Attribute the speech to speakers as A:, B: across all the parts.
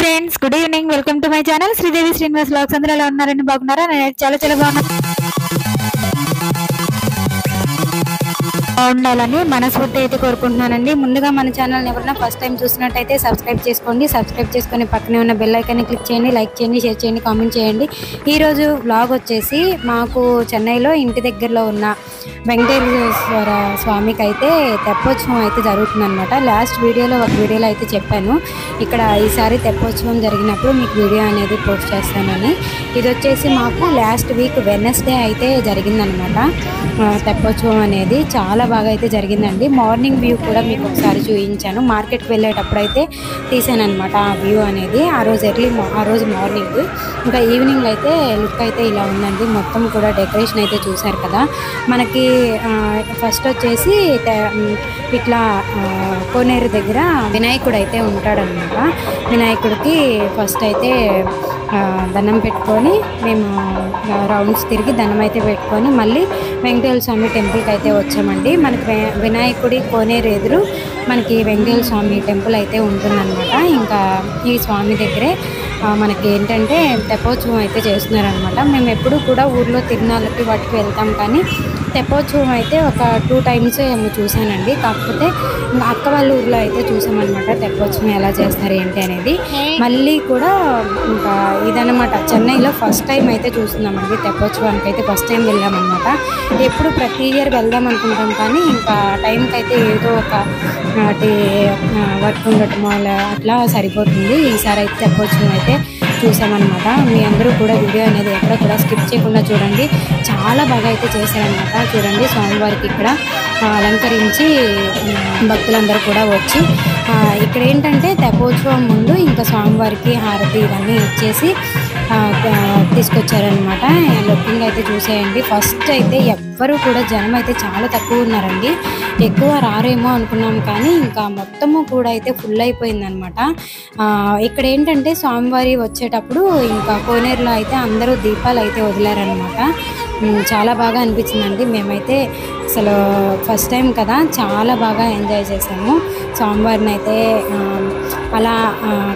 A: Friends, good evening. Welcome to my channel Sridevi Srinivas vlogs. అందరూ ఎలా ఉన్నారండి? బాగున్నారా? నేను చాలా చాలా బాగుండాలని మనస్ఫూర్తి అయితే కోరుకుంటున్నానండి. ముందుగా మన ఛానల్ ఎవరైనా ఫస్ట్ టైం చూసినట్టయితే సబ్స్క్రైబ్ చేసుకోండి. సబ్స్క్రైబ్ చేసుకొని పక్కనే ఉన్న బెల్ ఐకాన్ని క్లిక్ చేయండి, లైక్ చేయండి, షేర్ చేయండి, కామెంట్ చేయండి. ఈరోజు వ్లాగ్ వచ్చేసి మాకు చెన్నైలో ఇంటి దగ్గరలో ఉన్న వెంకటేశ్వర స్వామికి అయితే తెప్పోత్సవం అయితే జరుగుతుందన్నమాట. లాస్ట్ వీడియోలో ఒక వీడియోలో అయితే చెప్పాను, ఇక్కడ ఈసారి తెప్పోత్సవం జరిగినప్పుడు మీకు వీడియో అనేది పోస్ట్ చేస్తానని. ఇది వచ్చేసి మాకు లాస్ట్ వీక్ వెడ్నెస్డే అయితే జరిగిందనమాట. తెప్పోత్సవం అనేది చాలా బాగా అయితే జరిగిందండి. మార్నింగ్ వ్యూ కూడా మీకు ఒకసారి చూపించాను. మార్కెట్కి వెళ్ళేటప్పుడు అయితే తీసాను అనమాట ఆ వ్యూ అనేది. ఆ రోజు మార్నింగ్. ఇంకా ఈవినింగ్ అయితే లుక్ అయితే ఇలా ఉందండి. మొత్తం కూడా డెకరేషన్ అయితే చూసారు కదా. మనకి ఫస్ట్ వచ్చేసి ఇట్లా కోనేరు దగ్గర వినాయకుడు అయితే ఉంటాడనమాట. వినాయకుడికి ఫస్ట్ అయితే దండం పెట్టుకొని మేము రౌండ్స్ తిరిగి దండం అయితే పెట్టుకొని మళ్ళీ వెంకటేశ్వర స్వామి టెంపుల్కి అయితే వచ్చామండి. మనకి వినాయకుడి కోనేరు ఎదురు మనకి వెంకటేశ్వర స్వామి టెంపుల్ అయితే ఉంటుందన్నమాట. ఇంకా ఈ స్వామి దగ్గరే మనకి ఏంటంటే తెప్పోత్సవం అయితే చేస్తున్నారనమాట. మేము ఎప్పుడు కూడా ఊర్లో తిరునాళ్ళకి వాటికి వెళ్తాం, కానీ తెప్పోత్సవం అయితే ఒక 2 times ఏమో చూశానండి. కాకపోతే అక్క వాళ్ళ ఊర్లో అయితే చూసామన్నమాట తెప్పోత్సవం ఎలా చేస్తారు ఏంటి అనేది. మళ్ళీ కూడా ఇంకా ఇదన్నమాట చెన్నైలో ఫస్ట్ టైం అయితే చూస్తున్నామండి. తెప్పోత్సవానికి అయితే ఫస్ట్ టైం వెళ్ళామన్నమాట. ఎప్పుడు ప్రతి ఇయర్ వెళ్దాం అనుకుంటాం, కానీ ఇంకా టైంకి అయితే ఏదో ఒక వర్క్ ఉండటమో అట్లా సరిపోతుంది. ఈసారి అయితే తెప్పోత్సవం అయితే చూసామన్నమాట. మీ అందరూ కూడా వీడియో అనేది ఎక్కడ కూడా స్కిప్ చేయకుండా చూడండి. చాలా బాగా అయితే చేశారనమాట. చూడండి, స్వామివారికి ఇక్కడ అలంకరించి భక్తులందరూ కూడా వచ్చి ఇక్కడ ఏంటంటే తెప్పోత్సవం ముందు ఇంకా స్వామివారికి హారతి ఇవన్నీ ఇచ్చేసి తీసుకొచ్చారనమాట. లుకింగ్ అయితే చూసేయండి. ఫస్ట్ అయితే ఎవ్వరూ కూడా జనం అయితే చాలా తక్కువ ఉన్నారండి. ఎక్కువ రారేమో అనుకున్నాం, కానీ ఇంకా మొత్తము కూడా అయితే ఫుల్ అయిపోయిందనమాట. ఇక్కడ ఏంటంటే స్వామివారి వచ్చేటప్పుడు ఇంకా కోనేరులో అయితే అందరూ దీపాలు అయితే వదిలారనమాట. చాలా బాగా అనిపించిందండి. మేమైతే అసలు ఫస్ట్ టైం కదా, చాలా బాగా ఎంజాయ్ చేసాము. స్వామివారిని అయితే అలా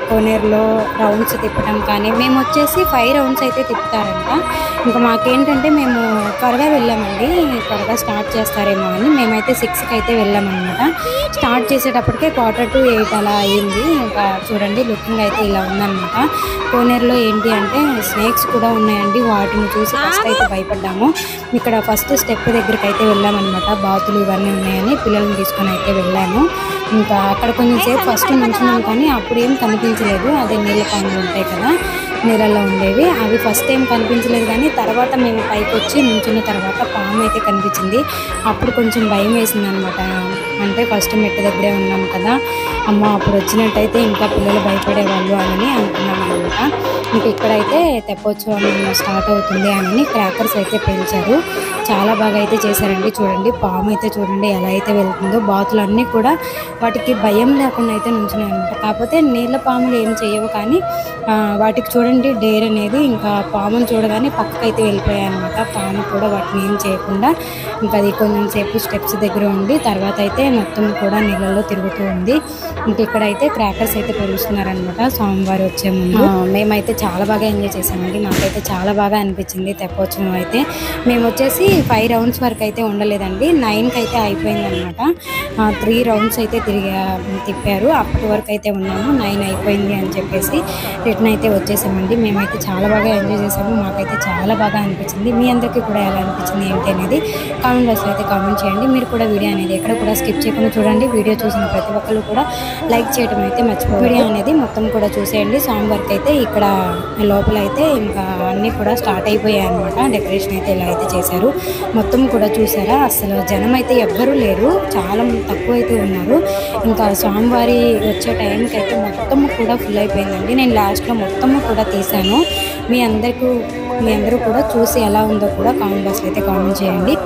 A: కోనేరులో రౌండ్స్ తిప్పడం కానీ, మేము వచ్చేసి 5 rounds అయితే తిప్పుతారంట. ఇంకా మాకేంటంటే మేము త్వరగా వెళ్ళామండి, త్వరగా స్టార్ట్ చేస్తారేమో అని. మేమైతే 6కి అయితే వెళ్ళామన్నమాట. స్టార్ట్ చేసేటప్పటికే 7:45 అలా అయ్యింది. ఇంకా చూడండి, లుకింగ్ అయితే ఇలా ఉందన్నమాట. కోనేరులో ఏంటి అంటే స్నేక్స్ కూడా ఉన్నాయండి. వాటిని చూసి ఫస్ట్ అయితే భయపడ్డాము. ఇక్కడ ఫస్ట్ స్టెప్ దగ్గరికి అయితే వెళ్ళామన్నమాట. బాతులు ఇవన్నీ ఉన్నాయని పిల్లల్ని తీసుకొని అయితే వెళ్ళాము. ఇంకా అక్కడ కొంచెం సేపు ఫస్ట్ నుంచున్నాం, కానీ అప్పుడు ఏం కనిపించలేదు. అదే నీళ్ళ పాములు ఉంటాయి కదా, నీళ్ళల్లో ఉండేవి, అవి ఫస్ట్ ఏం కనిపించలేదు. కానీ తర్వాత మేము పైకి వచ్చి నుంచున్న తర్వాత పాము అయితే కనిపించింది. అప్పుడు కొంచెం భయం వేసింది అనమాట. అంటే ఫస్ట్ మెట్టు దగ్గరే ఉన్నాం కదా, అమ్మ అప్పుడు వచ్చినట్టయితే ఇంకా పిల్లలు భయపడేవాళ్ళు అని అనుకున్నాం అనమాట. ఇంక ఇక్కడైతే తెప్పోత్సవం స్టార్ట్ అవుతుంది అని క్రాకర్స్ అయితే పేల్చారు. చాలా బాగా అయితే చేశారండి. చూడండి, పాము అయితే చూడండి ఎలా అయితే వెళ్తుందో. బాతులు అన్నీ కూడా వాటికి భయం లేకుండా అయితే నుంచున్నాయి అనమాట. కాకపోతే నీళ్ళ పాములు ఏం చేయవు, కానీ వాటికి చూడండి డేర్ అనేది. ఇంకా పామును చూడగానే పక్కకైతే వెళ్ళిపోయాయి అనమాట. పాము కూడా వాటిని ఏం చేయకుండా ఇంకా అది కొంచెం సేపు స్టెప్స్ దగ్గర ఉండి తర్వాత అయితే మొత్తం కూడా నీళ్ళల్లో తిరుగుతూ ఉంది. ఇంక ఇక్కడైతే క్రాకర్స్ అయితే పేలుస్తున్నారనమాట స్వామివారు వచ్చే ముందు. మేమైతే చాలా బాగా ఎంజాయ్ చేసామండి. నాకైతే చాలా బాగా అనిపించింది తెప్పోత్సవం అయితే. మేము వచ్చేసి 5 rounds వరకు అయితే ఉండలేదండి, 9కి అయితే అయిపోయిందనమాట. 3 rounds అయితే తిప్పారు. అప్పటి వరకు అయితే ఉన్నాము. 9 అయిపోయింది అని చెప్పేసి రిటర్న్ అయితే వచ్చేసామండి. మేమైతే చాలా బాగా ఎంజాయ్ చేసాము. మాకైతే చాలా బాగా అనిపించింది. మీ అందరికీ కూడా ఎలా అనిపించింది ఏంటి అనేది కామెంట్ బాక్స్లో అయితే కామెంట్ చేయండి. మీరు కూడా వీడియో అనేది ఎక్కడ కూడా స్కిప్ చేయకుండా చూడండి. వీడియో చూసిన ప్రతి ఒక్కరు కూడా లైక్ చేయడం అయితే మర్చిపోయి వీడియో అనేది మొత్తం కూడా చూసేయండి. స్వామివారికి అయితే ఇక్కడ లోపల అయితే ఇంకా అన్నీ కూడా స్టార్ట్ అయిపోయాయి అనమాట. డెకరేషన్ అయితే ఇలా అయితే చేశారు. మొత్తం కూడా చూసారా, అసలు జనం అయితే ఎవ్వరూ లేరు, చాలా తక్కువ అయితే ఉన్నారు. ఇంకా స్వామివారి వచ్చే టైంకి అయితే మొత్తము కూడా ఫుల్ అయిపోయిందండి. నేను లాస్ట్లో మొత్తము కూడా తీసాను. మీ అందరూ కూడా చూసి ఎలా ఉందో కూడా కామెంట్ బాక్స్లో అయితే కామెంట్ చేయండి.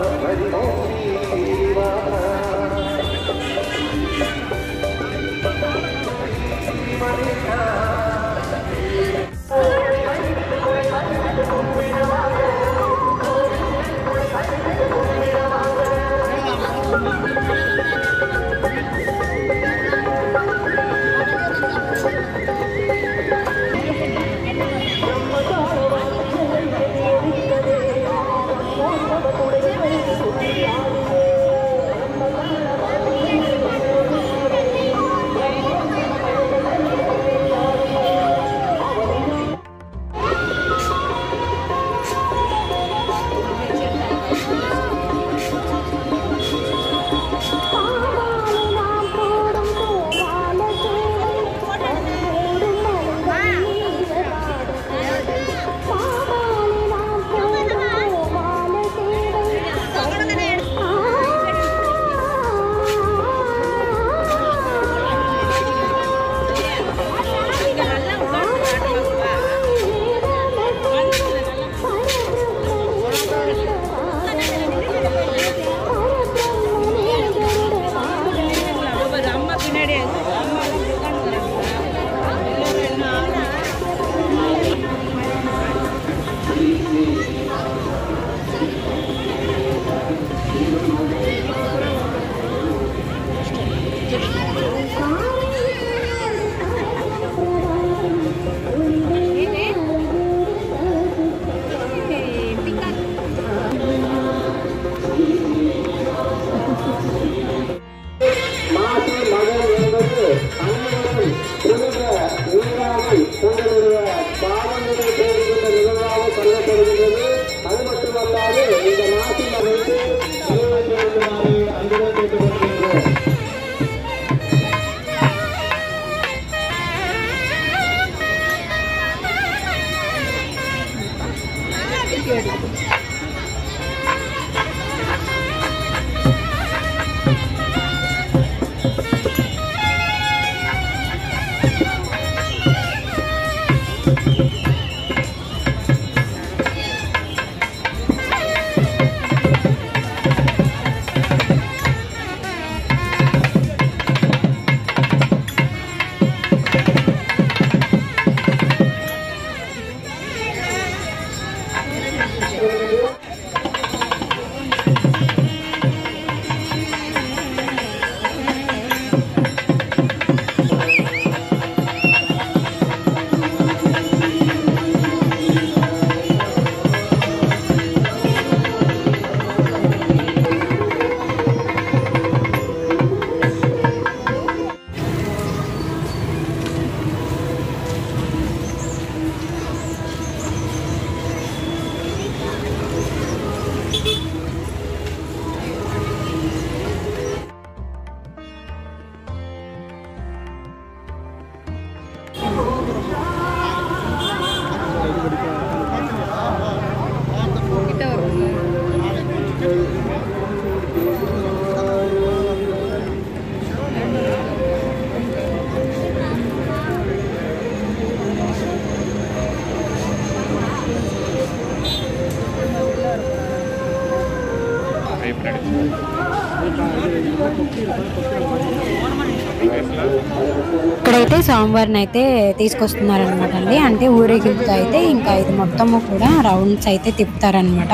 A: ఇక్కడైతే స్వామివారిని అయితే తీసుకొస్తున్నారనమాట అండి. అంటే ఊరేగింపుతో అయితే ఇంకా ఇది మొత్తము కూడా రౌండ్స్ అయితే తిప్పుతారనమాట.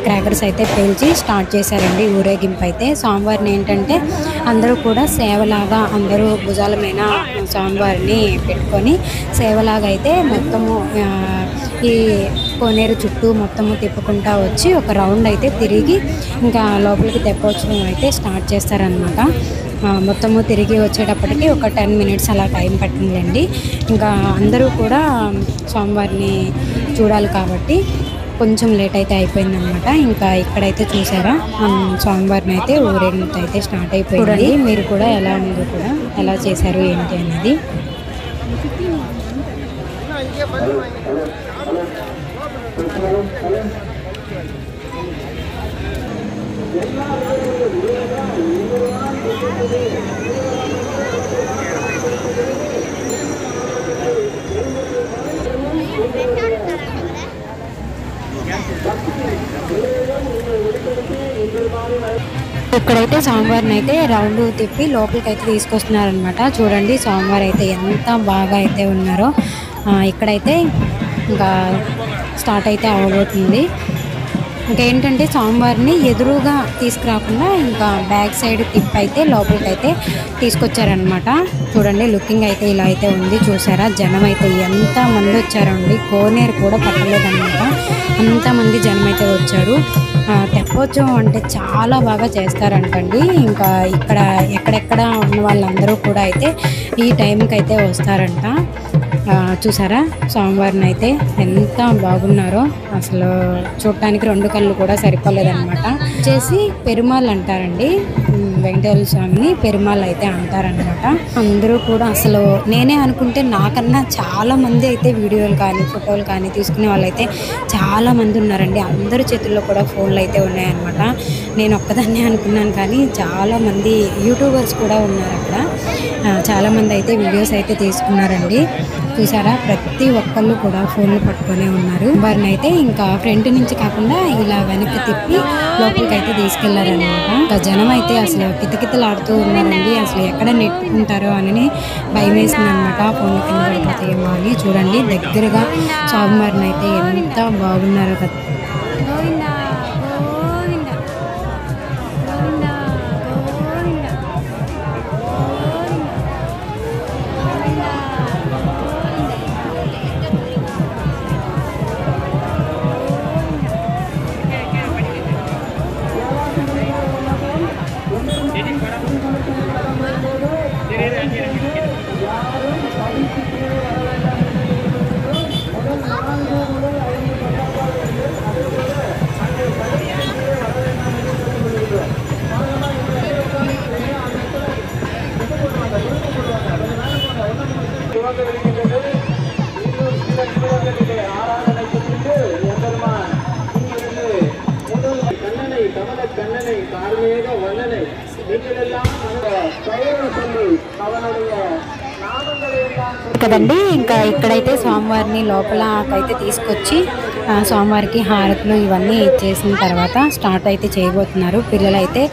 A: క్రాకర్స్ అయితే పేల్చి స్టార్ట్ చేశారండి ఊరేగింపు అయితే. స్వామివారిని ఏంటంటే అందరూ కూడా సేవలాగా అందరూ భుజాల మీద స్వామివారిని పెట్టుకొని సేవలాగా అయితే మొత్తము ఈ కోనేరు చుట్టూ మొత్తము తిప్పుకుంటా వచ్చి ఒక రౌండ్ అయితే తిరిగి ఇంకా లోపలికి తెప్పవచ్చడం అయితే స్టార్ట్ చేస్తారనమాట. మొత్తము తిరిగి వచ్చేటప్పటికి ఒక 10 మినిట్స్ అలా టైం పట్టిందండి. ఇంకా అందరూ కూడా స్వామివారిని చూడాలి కాబట్టి కొంచెం లేట్ అయితే అయిపోయిందనమాట. ఇంకా ఇక్కడైతే చూసారా స్వామివారిని అయితే ఊరేగింపు అయితే స్టార్ట్ అయిపోయింది. మీరు కూడా ఎలా ఉందో కూడా ఎలా చేశారు ఏంటి అనేది. ఇక్కడైతే స్వామివారిని అయితే రౌండ్ తిప్పి లోపలికి అయితే తీసుకొస్తున్నారనమాట. చూడండి స్వామివారు అయితే ఎంత బాగా అయితే ఉన్నారో. ఇక్కడైతే ఇంకా స్టార్ట్ అయితే అవ్వబోతుంది. ఇంకేంటంటే స్వామివారిని ఎదురుగా తీసుకురాకుండా ఇంకా బ్యాక్ సైడ్ తిప్పి అయితే లోపలికి అయితే తీసుకొచ్చారనమాట. చూడండి లుకింగ్ అయితే ఇలా అయితే ఉంది. చూసారా జనం అయితే ఎంత మంది వచ్చారండి. కోనేరు కూడా పట్టలేదన్నమాట. అంతమంది జనం అయితే వచ్చారు. తెప్పోత్సవం అంటే చాలా బాగా చేస్తారంటండి. ఇంకా ఇక్కడ ఎక్కడెక్కడ ఉన్న వాళ్ళందరూ కూడా అయితే ఈ టైంకి అయితే వస్తారంట. చూసారా స్వామివారిని అయితే ఎంత బాగున్నారో. అసలు చూడటానికి 2 కళ్ళు కూడా సరిపోలేదన్నమాట. వచ్చేసి పెరుమాళ్ అంటారండి. వెంకటేశ్వర స్వామిని పెరుమాళ్ అయితే అంటారనమాట. అందరూ కూడా అసలు నేనే అనుకుంటే నాకన్నా చాలా మంది అయితే వీడియోలు కానీ ఫోటోలు కానీ తీసుకునే వాళ్ళు అయితే చాలా మంది ఉన్నారండి. అందరి చేతుల్లో కూడా ఫోన్లు అయితే ఉన్నాయన్నమాట. నేను ఒక్కదాన్నే అనుకున్నాను కానీ చాలా మంది యూట్యూబర్స్ కూడా ఉన్నారు అక్కడ. చాలామంది అయితే వీడియోస్ అయితే తీసుకున్నారండి. చూసారా ప్రతి ఒక్కళ్ళు కూడా ఫోన్లు పట్టుకొని ఉన్నారు. వారిని అయితే ఇంకా ఫ్రంట్ నుంచి కాకుండా ఇలా వెనక్కి తిప్పి లోపలికి అయితే తీసుకెళ్లారనమాట. ఇంకా జనం అయితే అసలు కితకితలాడుతూ ఉన్నారండి. అసలు ఎక్కడ నెట్టుకుంటారో అని భయం వేసింది అనమాట. ఫోన్లు కింద పడిపోతాయేమో అని. చూడండి దగ్గరగా స్వామివారిని అయితే ఎంత బాగున్నారో కదా. కదండి, ఇంకా ఇక్కడైతే స్వామివారిని లోపలకైతే తీసుకొచ్చి స్వామివారికి హారతులు ఇవన్నీ ఇచ్చేసిన తర్వాత స్టార్ట్ అయితే చేయబోతున్నారు. పిల్లలైతే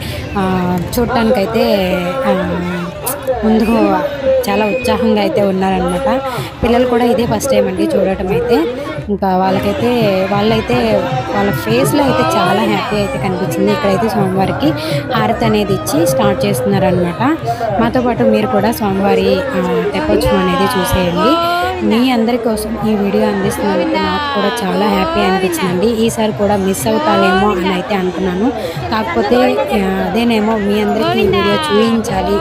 A: చూడటానికైతే ముందుకు చాలా ఉత్సాహంగా అయితే ఉన్నారనమాట. పిల్లలు కూడా ఇదే ఫస్ట్ టైం అండి చూడటం అయితే. ఇంకా వాళ్ళైతే వాళ్ళ ఫేస్లో అయితే చాలా హ్యాపీ అయితే కనిపించింది. ఇక్కడైతే స్వామివారికి హారతి అనేది ఇచ్చి స్టార్ట్ చేస్తున్నారనమాట. మాతో పాటు మీరు కూడా స్వామివారి తెప్పోత్సవం అనేది చూసేయండి. మీ అందరి కోసం ఈ వీడియో అందిస్తున్నందుకు నాకు కూడా చాలా హ్యాపీ అనిపించిందండి. ఈసారి కూడా మిస్ అవుతానేమో అని అయితే అనుకున్నాను. కాకపోతే అదేనేమో మీ అందరికీ ఈ వీడియో చూపించాలి,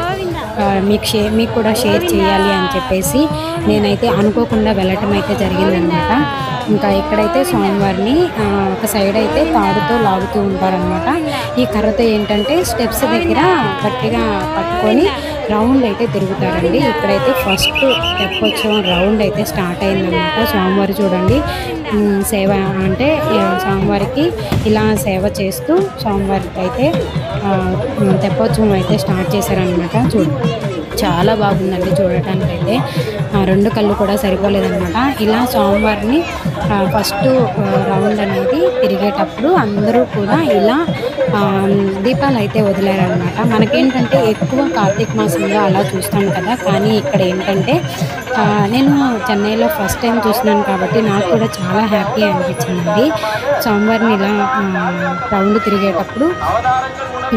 A: మీకు కూడా షేర్ చేయాలి అని చెప్పేసి నేనైతే అనుకోకుండా వెళ్ళటం అయితే జరిగిందనమాట. ఇంకా ఇక్కడైతే స్వామివారిని ఒక సైడ్ అయితే తాడుతో లాగుతూ ఉంటారనమాట. ఈ కర్రతో ఏంటంటే స్టెప్స్ దగ్గర గట్టిగా పట్టుకొని రౌండ్ అయితే తిరుగుతారండి. ఇక్కడైతే ఫస్ట్ తెప్పోత్సవం రౌండ్ అయితే స్టార్ట్ అయిందనమాట. స్వామివారి చూడండి సేవ అంటే స్వామివారికి ఇలా సేవ చేస్తూ స్వామివారికి అయితే తెప్పోత్సవం అయితే స్టార్ట్ చేశారనమాట. చాలా బాగుందండి చూడటానికైతే. రెండు కళ్ళు కూడా సరిపోలేదన్నమాట. ఇలా స్వామివారిని ఫస్ట్ రౌండ్ అనేది తిరిగేటప్పుడు అందరూ కూడా ఇలా దీపాలు అయితే వదిలారనమాట. మనకేంటంటే ఎక్కువ కార్తీక మాసంలో అలా చూస్తాం కదా, కానీ ఇక్కడ ఏంటంటే నేను చెన్నైలో ఫస్ట్ టైం చూసినాను కాబట్టి నాకు కూడా చాలా హ్యాపీ అనిపించింది. స్వామివారిని ఇలా రౌండ్ తిరిగేటప్పుడు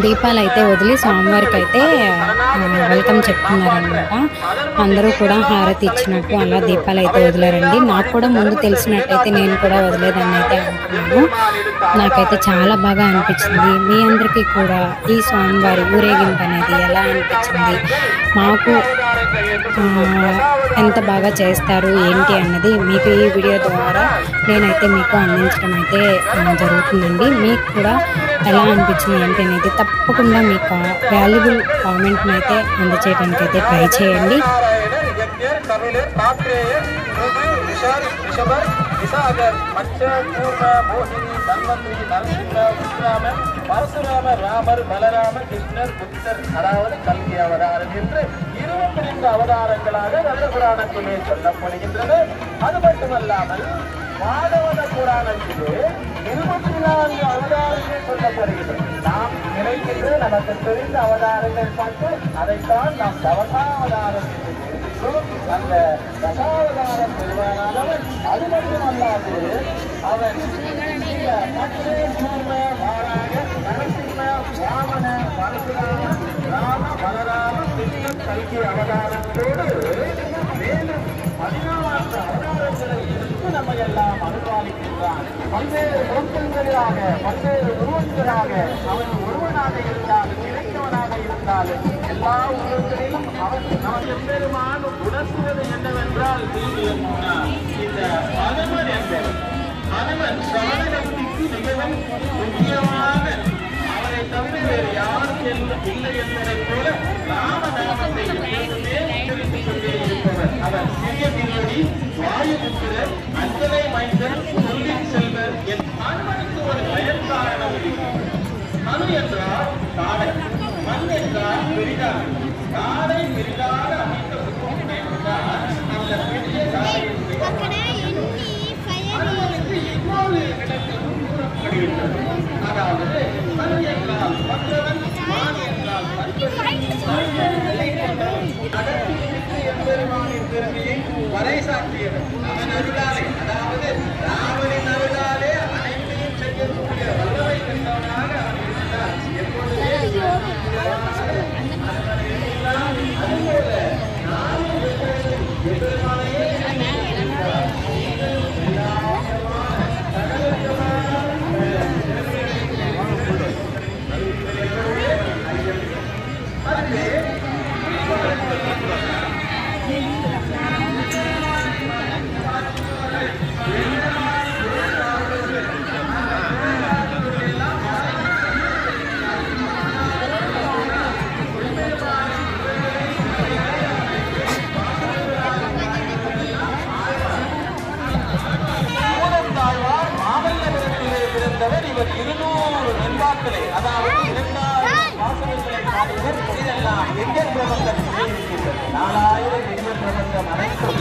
A: దీపాలు అయితే వదిలి స్వామివారికి అయితే వెల్కమ్ చెప్తున్నారనమాట. అందరూ కూడా హారతి ఇచ్చినట్టు అలా దీపాలు అయితే వదిలారండి. నాకు కూడా ముందు తెలిసినట్టయితే నేను కూడా వదిలేదాన్ని అయితే అనుకున్నాను. నాకైతే చాలా బాగా అనిపించింది. మీ అందరికీ కూడా ఈ స్వామివారి ఊరేగింపు అనేది ఎలా అనిపించింది, మాకు ఎంత బాగా చేస్తారు ఏంటి అన్నది మీకు ఈ వీడియో ద్వారా నేనైతే మీకు అందించడం అయితే జరుగుతుందండి. మీకు కూడా ఎలా అనిపించింది ఏంటి అనేది తప్పకుండా మీకు వాల్యుబుల్ కామెంట్ని అయితే అందచేయడానికి అయితే ట్రై చేయండి.
B: பரசுராம, ராமர், பலராம, கிருஷ்ணர், புத்தர், அதாவது கல்கி அவதாரம் என்று 25 அவதாரங்களாக நல்ல புராணத்திலே சொல்லப்படுகின்றது. அது மட்டுமல்லாமல் மாதவத புராணத்திலே 24 அவதாரங்கள் சொல்லப்படுகின்றன. நாம் நினைக்கின்ற நமக்கு தெரிந்த அவதாரங்கள் பார்த்து அதைத்தான் நாம் தவசாவதாரம் என்று அந்த தசாவதாரம் பெறுவானவன். அது மட்டுமல்லாது அவன் ராமன, பரசுராம, ராம, பலராம, கிருஷ்ணன், கல்கி அவதாரங்களோடு மேலும் 14 அவதாரங்களை எடுத்து நம்ம எல்லாம் அனுபவிக்கின்றான். பல்வேறு தோற்றங்களாக, பல்வேறு உருவங்களாக, அவன் ஒருவனாக இருந்தாலும் இணைந்தவனாக இருந்தாலும் எல்லா உருவங்களிலும் அவன் நமக்கு பெருமான் உணர்த்துவது என்னவென்றால் இந்த அனுமன் என்பது அனுமன் சரணபக்திக்கு மிகவும் முக்கியமான, அவரை தவிர வேறு யாரும் இல்லை என்பதை போல ராமநாமத்தை எப்போதுமே தெரிவித்துக் கொண்டே இருப்பவர். அவர் சிறிய பின்னணி, வாயுபுத்திரர், அஞ்சலை மைந்தர், சொல்லின் செல்வர். அனுமனுக்கு ஒரு பெயர் காரணம் இருக்கிறது. மனு என்றால் காடை, மண் என்றால் பெரிதாக, காடை பெரிதாக அமைந்த அந்த பெரிய காடையின் அனுமனுக்கு இப்போது இடத்தில் கூறப்படுகின்றது. அதாவது மண் என்றால் பற்றவன், மான் என்றால் எம்பெருமானின் பெருமையை பறைசாற்றியவர். அவன் அருளாலே, அதாவது ராமனின் அருளாலே அனைத்தையும் செய்யக்கூடிய வல்லமை கண்டவனாக அவன் இருந்தார். எப்பொழுதே அதுபோல நாமும் எம்பெருமானையே இவர் 200 நண்பாக்களை, அதாவது 2000 வாசகங்களை பாடியவர். இதெல்லாம் எங்கள் பிரபந்தம் 4000 எங்கள் பிரபந்தம் அனைத்தும்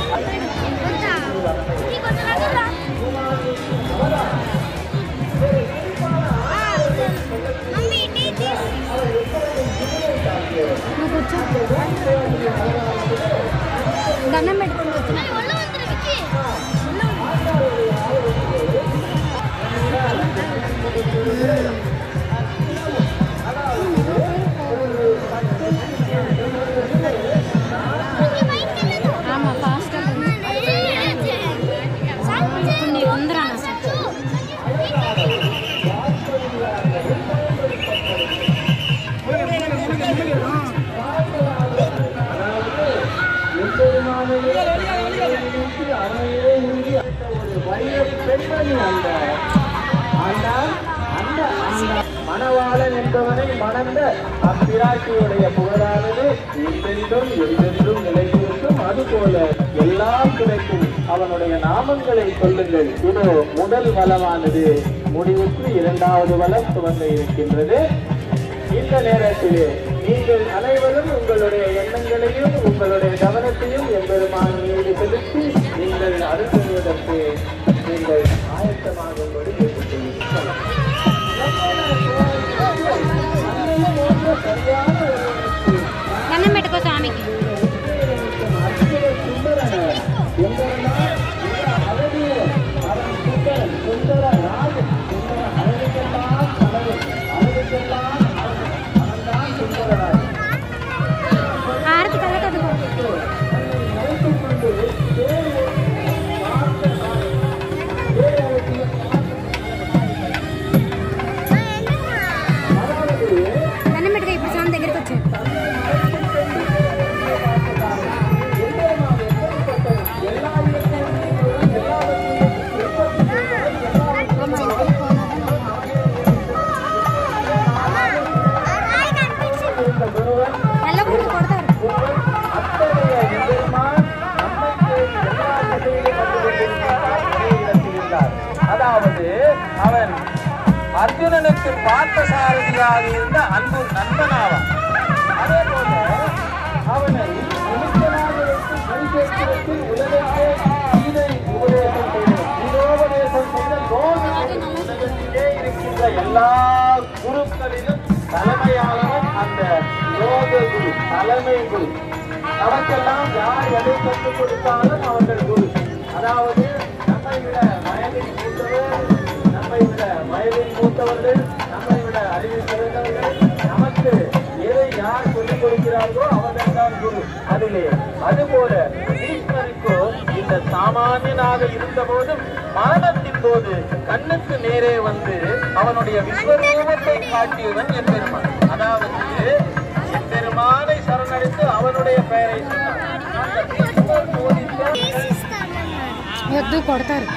B: மூர்த்தியுடைய புகழானது என்றென்றும் என்றென்றும் நிலைத்திருக்கும். அதுபோல எல்லாம் கிடைக்கும் அவனுடைய நாமங்களை சொல்லுங்கள். இதோ முதல் வளமானது முடிவுற்று இரண்டாவது வளம் துவங்க இருக்கின்றது. இந்த நேரத்திலே நீங்கள் அனைவரும் உங்களுடைய எண்ணங்களையும் உங்களுடைய கவனத்தையும் எம்பெருமான் மீது செலுத்தி நீங்கள் அருள்வதற்கு நீங்கள் ஆயத்தமாகும்படி கேட்டுக்கொள்கிறோம்.
A: దండం పెట్టుకో స్వామికి. హారతి కలకదు. దండం పెట్టుకో. ఇప్పుడు స్వామి దగ్గరికి వచ్చాడు.
B: அதாவது அவன் அர்ஜுனனுக்கு பார்த்தசாரதியாக இருந்த அன்பு நண்பனாவான். அதே போல அவனை உலகத்தை கீதை உபதேசம் செய்த கீதோபதேசம் செய்த லோகத்திலே இருக்கின்ற எல்லா குருக்களிலும் தலைமையானவன் அந்த லோக குரு, தலைமை குரு. நமக்கெல்லாம் யார் எதை கற்றுக் கொடுத்தாலும் அவர்கள் குரு. அதாவது நம்மை விட வயதில் மூத்தவர், நம்மை விட வயதில் மூத்தவர்கள், நம்மை விட அறிவில் சிறந்தவர்கள், நமக்கு எதை யார் சொல்லிக் கொடுக்கிறார்களோ அவர்கள் தான் குரு. அதிலே அதுபோல ஈஸ்வருக்கோ இந்த சாமானியனாக இருந்த போதும் மரணத்தின் போது கண்ணுக்கு நேரே வந்து அவனுடைய விஸ்வரூபத்தை காட்டியவன் எம்பெருமான். அதாவது எம்பெருமானை சரணடைந்து அவனுடைய பெயரை சொன்னான்.
A: వద్దు కొడతారు.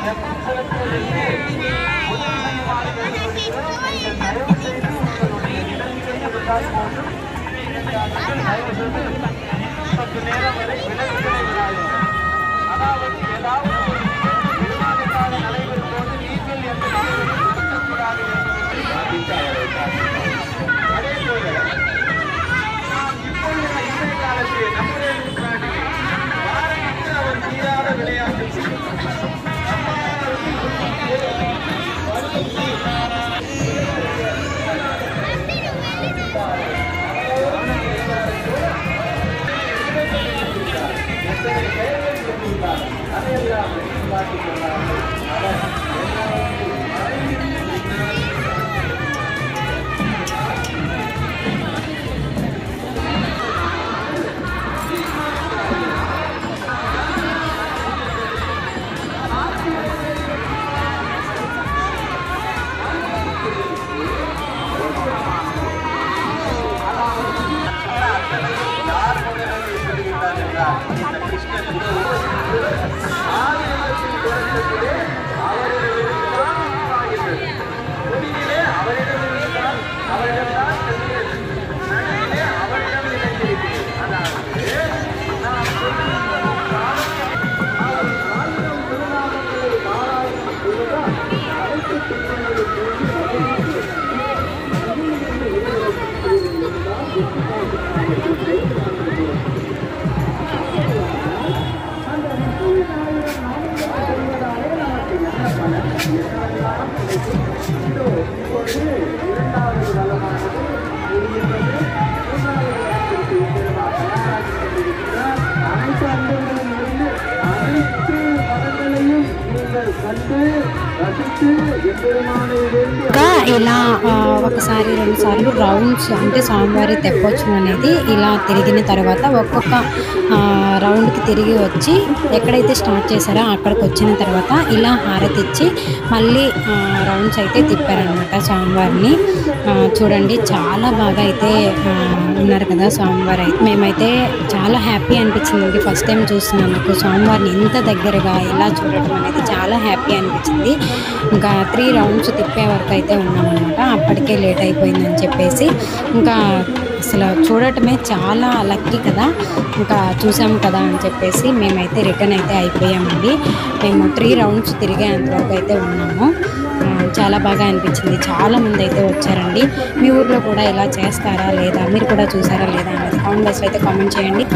A: ఇలా ఒకసారి 2 సార్లు రౌండ్స్ అంటే స్వామివారి తెప్పొచ్చు అనేది ఇలా తిరిగిన తర్వాత ఒక్కొక్క రౌండ్కి తిరిగి వచ్చి ఎక్కడైతే స్టార్ట్ చేశారో అక్కడికి వచ్చిన తర్వాత ఇలా హారతి ఇచ్చి మళ్ళీ రౌండ్స్ అయితే తిప్పారనమాట స్వామివారిని. చూడండి చాలా బాగా అయితే ఉన్నారు కదా స్వామివారు. అయితే మేమైతే చాలా హ్యాపీ అనిపించింది ఫస్ట్ టైం చూస్తున్నందుకు. స్వామివారిని ఇంత దగ్గరగా ఇలా చూడటం అనేది చాలా హ్యాపీ అనిపించింది. ఇంకా 3 రౌండ్స్ తిప్పే వరకు అయితే ఉన్నామన్నమాట. అప్పటికే లేట్ అయిపోయిందని చెప్పేసి ఇంకా అసలు చూడటమే చాలా లక్కీ కదా. ఇంకా చూసాము కదా అని చెప్పేసి మేమైతే రిటర్న్ అయితే అయిపోయామండి. మేము 3 రౌండ్స్ తిరిగే అంతవరకు అయితే ఉన్నాము. చాలా బాగా అనిపించింది. చాలామంది అయితే వచ్చారండి. మీ ఊర్లో కూడా ఇలా చేస్తారా లేదా, మీరు కూడా చూసారా లేదా అనేది కామెంట్ బాక్స్లో అయితే కామెంట్ చేయండి.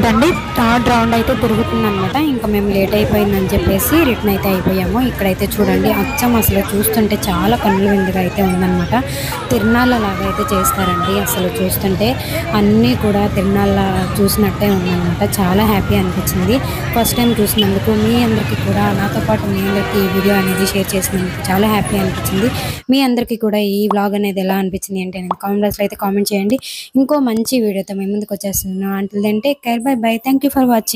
A: రండి, థర్డ్ రౌండ్ అయితే తిరుగుతుందనమాట. ఇంకా మేము లేట్ అయిపోయిందని చెప్పేసి రిటర్న్ అయితే అయిపోయాము. ఇక్కడైతే చూడండి, అచ్చం అసలు చూస్తుంటే చాలా కన్నుల విందుగా అయితే ఉందన్నమాట. తిరునాళ్ళ లాగా అయితే చేస్తారండి. అసలు చూస్తుంటే అన్నీ కూడా తిరునాళ్ళ చూసినట్టే ఉందన్నమాట. చాలా హ్యాపీ అనిపించింది ఫస్ట్ టైం చూసినందుకు. మీ అందరికీ కూడా నాతో పాటు మీ అందరికీ ఈ వీడియో అనేది షేర్ చేసినందుకు చాలా హ్యాపీ అనిపించింది. మీ అందరికీ కూడా ఈ వ్లాగ్ అనేది ఎలా అనిపించింది అంటే నేను కామెంట్ బాక్స్లో అయితే కామెంట్ చేయండి. ఇంకో మంచి వీడియోతో మేము ముందుకు వచ్చేస్తున్నాను. Until then take care, bye bye, thank you for watching.